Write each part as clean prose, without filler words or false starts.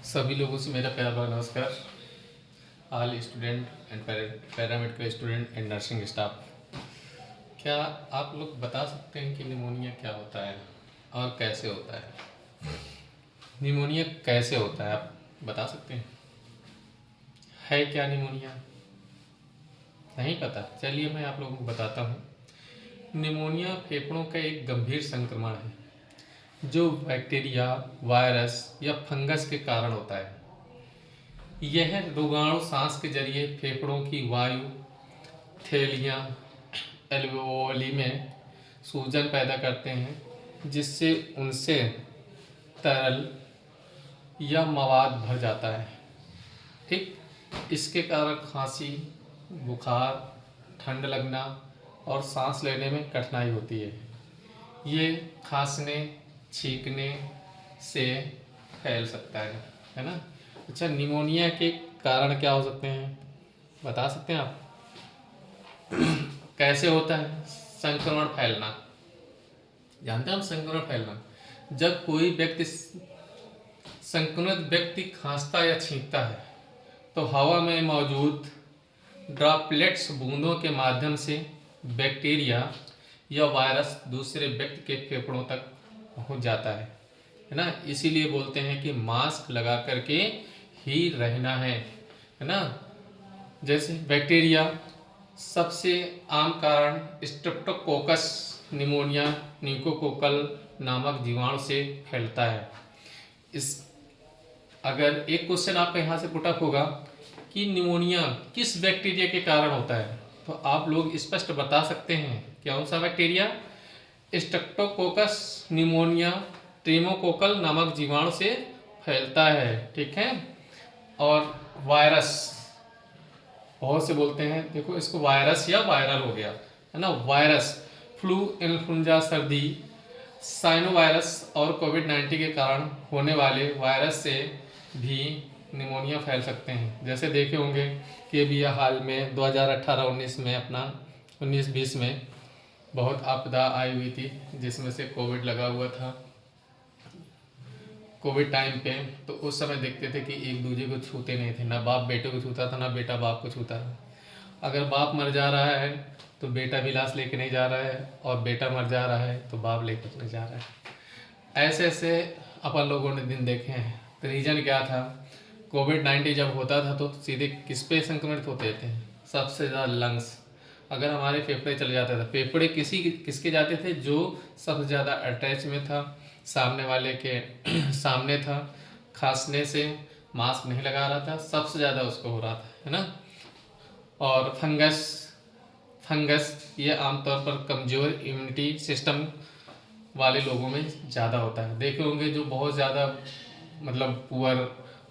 सभी लोगों से मेरा प्यार भरा नमस्कार। All student and paramedical student and nursing staff, क्या आप लोग बता सकते हैं कि निमोनिया क्या होता है और कैसे होता है? निमोनिया कैसे होता है आप बता सकते हैं? है क्या निमोनिया? नहीं पता? चलिए मैं आप लोगों को बताता हूँ। निमोनिया फेफड़ों का एक गंभीर संक्रमण है जो बैक्टीरिया, वायरस या फंगस के कारण होता है। यह रोगाणु सांस के जरिए फेफड़ों की वायु थैलियाँ एल्वेओली में सूजन पैदा करते हैं, जिससे उनसे तरल या मवाद भर जाता है। ठीक, इसके कारण खांसी, बुखार, ठंड लगना और सांस लेने में कठिनाई होती है। ये खांसने, छींकने से फैल सकता है ना? अच्छा, निमोनिया के कारण क्या हो सकते हैं बता सकते हैं आप? कैसे होता है संक्रमण फैलना? जानते हैं हम संक्रमण फैलना? जब कोई व्यक्ति संक्रमित व्यक्ति खांसता या छींकता है तो हवा में मौजूद ड्रॉपलेट्स बूंदों के माध्यम से बैक्टीरिया या वायरस दूसरे व्यक्ति के फेफड़ों तक पहुंच जाता है ना? इसीलिए बोलते हैं कि मास्क लगा करके ही रहना है ना? जैसे बैक्टीरिया, सबसे आम कारण स्ट्रेप्टोकोकस निमोनिया न्यूकोकोकल नामक जीवाणु से फैलता है। इस अगर एक क्वेश्चन आपका यहाँ से पुटअप होगा कि निमोनिया किस बैक्टीरिया के कारण होता है, तो आप लोग स्पष्ट बता सकते हैं कौन सा बैक्टीरिया? स्ट्रेप्टोकोकस निमोनिया ट्रिमोकोकल नामक जीवाणु से फैलता है। ठीक है। और वायरस, बहुत से बोलते हैं, देखो इसको वायरस या वायरल हो गया है ना? वायरस फ्लू, इन्फ्लुएंजा, सर्दी, साइनोवायरस और कोविड-19 के कारण होने वाले वायरस से भी निमोनिया फैल सकते हैं। जैसे देखे होंगे कि अभी हाल में 2018-19 में अपना 19-20 में बहुत आपदा आई हुई थी, जिसमें से कोविड लगा हुआ था। कोविड टाइम पे तो उस समय देखते थे कि एक दूसरे को छूते नहीं थे, ना बाप बेटे को छूता था, ना बेटा बाप को छूता था। अगर बाप मर जा रहा है तो बेटा भी लाश लेके नहीं जा रहा है, और बेटा मर जा रहा है तो बाप लेकर नहीं जा रहा है। ऐसे ऐसे अपन लोगों ने दिन देखे हैं। तो रीज़न क्या था? कोविड-19 जब होता था तो सीधे किस पे संक्रमित होते थे? सबसे ज़्यादा लंग्स। अगर हमारे फेफड़े चले जाते थे, फेफड़े किसके जाते थे? जो सबसे ज़्यादा अटैच में था, सामने वाले के सामने था, खांसने से मास्क नहीं लगा रहा था, सबसे ज़्यादा उसको हो रहा था, है ना? और फंगस ये आमतौर पर कमज़ोर इम्यूनिटी सिस्टम वाले लोगों में ज़्यादा होता है। देखे होंगे जो बहुत ज़्यादा मतलब पुअर,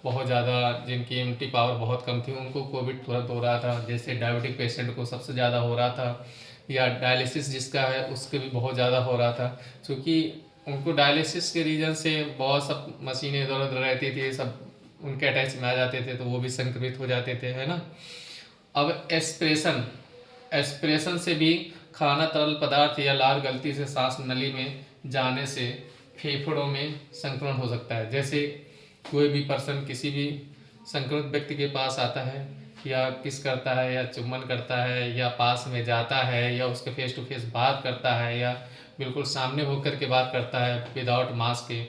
बहुत ज़्यादा जिनकी इम्यूनिटी पावर बहुत कम थी, उनको कोविड तुरंत हो रहा था। जैसे डायबिटिक पेशेंट को सबसे ज़्यादा हो रहा था, या डायलिसिस जिसका है उसके भी बहुत ज़्यादा हो रहा था, क्योंकि उनको डायलिसिस के रीज़न से बहुत सब मशीनें इधर उधर रहती थी, सब उनके अटैच में आ जाते थे, तो वो भी संक्रमित हो जाते थे, है ना? अब एस्पिरेशन से भी खाना, तरल पदार्थ या लार गलती से सांस नली में जाने से फेफड़ों में संक्रमण हो सकता है। जैसे कोई भी पर्सन किसी भी संक्रमित व्यक्ति के पास आता है, या किस करता है, या चुम्बन करता है, या पास में जाता है, या उसके फेस टू फेस बात करता है, या बिल्कुल सामने होकर के बात करता है विदाउट मास्क के,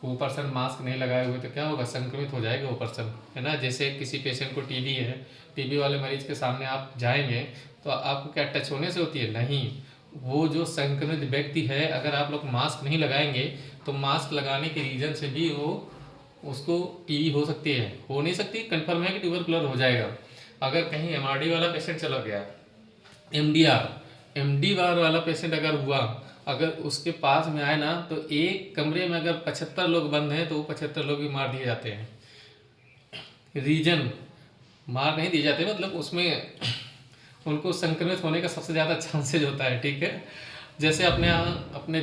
वो पर्सन मास्क नहीं लगाए हुए, तो क्या होगा? संक्रमित हो जाएगा वो पर्सन, है ना? जैसे किसी पेशेंट को टीबी है, टीबी वाले मरीज के सामने आप जाएंगे तो आपको क्या टच होने से होती है? नहीं। वो जो संक्रमित व्यक्ति है, अगर आप लोग मास्क नहीं लगाएंगे तो मास्क लगाने के रीज़न से भी उसको टीबी हो सकती है। हो नहीं सकती, कन्फर्म है कि ट्यूबरकुलर हो जाएगा। अगर कहीं एमआरडी वाला पेशेंट चला गया, एमडी वाला पेशेंट अगर हुआ, अगर उसके पास में आए ना, तो एक कमरे में अगर 75 लोग बंद हैं तो वो 75 लोग भी मार दिए जाते हैं। रीजन मार नहीं दिए जाते, मतलब उसमें उनको संक्रमित होने का सबसे ज़्यादा चांसेज होता है। ठीक है। जैसे अपने यहाँ अपने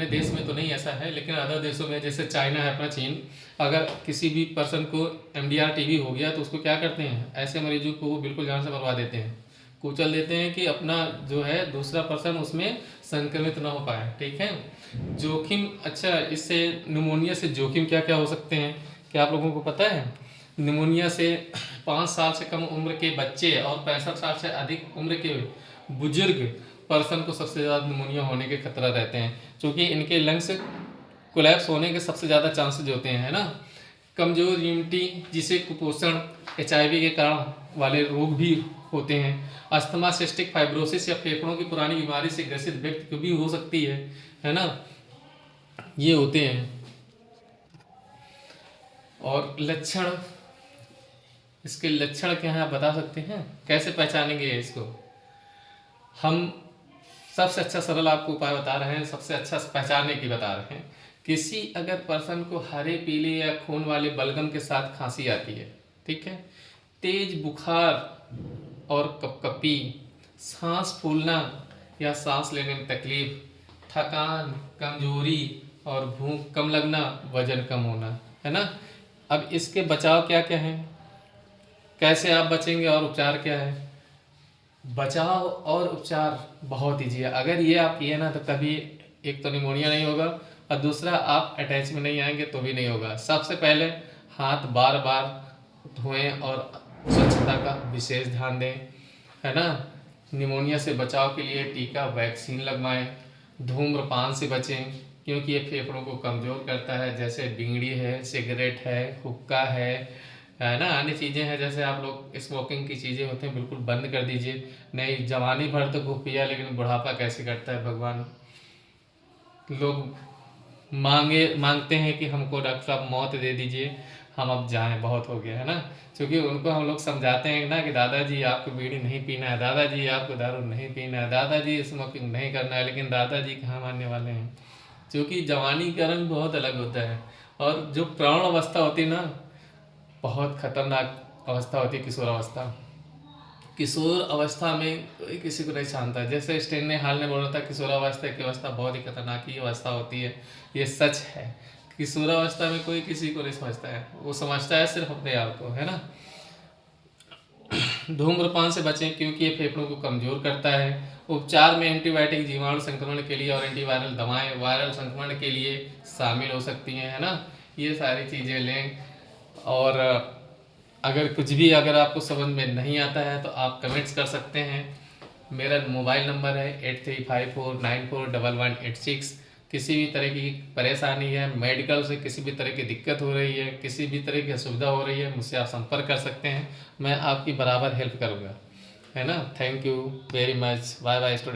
देश में तो नहीं ऐसा है, लेकिन अदर देशों में, जैसे चाइना है अपना, चीन, अगर किसी भी पर्सन को एमडीआर टीबी हो गया तो उसको क्या करते हैं? ऐसे मरीजों को वो बिल्कुल जान से मरवा देते हैं, कुचल देते हैं कि अपना जो है दूसरा पर्सन उसमें संक्रमित ना हो पाए। ठीक है। जोखिम, अच्छा, इससे निमोनिया से जोखिम क्या क्या हो सकते हैं? क्या आप लोगों को पता है? निमोनिया से 5 साल से कम उम्र के बच्चे और 65 साल से अधिक उम्र के बुजुर्ग पर्सन को सबसे ज़्यादा निमोनिया होने के खतरा रहते हैं, क्योंकि इनके लंग्स कोलैप्स होने के सबसे ज़्यादा चांसेस होते हैं, है ना। कमज़ोर इम्यूनिटी, जिसे कुपोषण, HIV के कारण वाले रोग भी होते हैं। अस्थमा, सिस्टिक फाइब्रोसिस या फेफड़ों की पुरानी बीमारी से ग्रसित व्यक्ति को भी हो सकती है ना। ये होते हैं। और लक्षण, इसके लक्षण क्या हैं आप बता सकते हैं? कैसे पहचानेंगे इसको? हम सबसे अच्छा सरल आपको उपाय बता रहे हैं, सबसे अच्छा पहचानने की बता रहे हैं। किसी अगर पर्सन को हरे, पीले या खून वाले बलगम के साथ खांसी आती है, ठीक है, तेज बुखार और कपकपी, सांस फूलना या सांस लेने में तकलीफ, थकान, कमजोरी और भूख कम लगना, वजन कम होना, है ना। अब इसके बचाव क्या क्या है, कैसे आप बचेंगे और उपचार क्या है? बचाव और उपचार बहुत ईजी है। अगर ये आप किए ना तो कभी एक तो निमोनिया नहीं होगा और दूसरा आप अटैच में नहीं आएंगे तो भी नहीं होगा। सबसे पहले हाथ बार बार धोएं और स्वच्छता का विशेष ध्यान दें, है ना। निमोनिया से बचाव के लिए टीका, वैक्सीन लगवाएं। धूम्रपान से बचें क्योंकि ये फेफड़ों को कमज़ोर करता है, जैसे बीड़ी है, सिगरेट है, हुक्का है ना, अन्य चीज़ें हैं। जैसे आप लोग स्मोकिंग की चीज़ें होती हैं, बिल्कुल बंद कर दीजिए। नहीं, जवानी भर तो खूब पिया, लेकिन बुढ़ापा कैसे करता है भगवान। लोग मांगते हैं कि हमको डॉक्टर साहब मौत दे दीजिए, हम अब जाएं, बहुत हो गया, है ना। क्योंकि उनको हम लोग समझाते हैं ना कि दादाजी आपको बीड़ी नहीं पीना है, दादाजी आपको दारू नहीं पीना है, दादाजी स्मोकिंग नहीं करना है, लेकिन दादाजी कहाँ मानने वाले हैं। क्योंकि जवानी का रंग बहुत अलग होता है और जो प्रौढ़ अवस्था होती है ना, बहुत खतरनाक अवस्था होती है किशोर अवस्था। किशोर अवस्था में कोई किसी को नहीं जानता। जैसे स्टेन ने हाल में बोला था, किशोरावस्था की अवस्था बहुत ही खतरनाक ही अवस्था होती है। ये सच है। किशोरावस्था में कोई किसी को नहीं समझता है, वो समझता है सिर्फ अपने आप को, है ना। धूम्रपान से बचें क्योंकि ये फेफड़ों को कमज़ोर करता है। उपचार में एंटीबायोटिक जीवाणु संक्रमण के लिए और एंटीवायरल दवाएं वायरल संक्रमण के लिए शामिल हो सकती हैं, है ना। ये सारी चीज़ें लें। और अगर कुछ भी अगर आपको समझ में नहीं आता है तो आप कमेंट्स कर सकते हैं। मेरा मोबाइल नंबर है 8354941186। किसी भी तरह की परेशानी है, मेडिकल से किसी भी तरह की दिक्कत हो रही है, किसी भी तरह की असुविधा हो रही है, मुझसे आप संपर्क कर सकते हैं। मैं आपकी बराबर हेल्प करूँगा, है ना। Thank you very much. Bye bye student.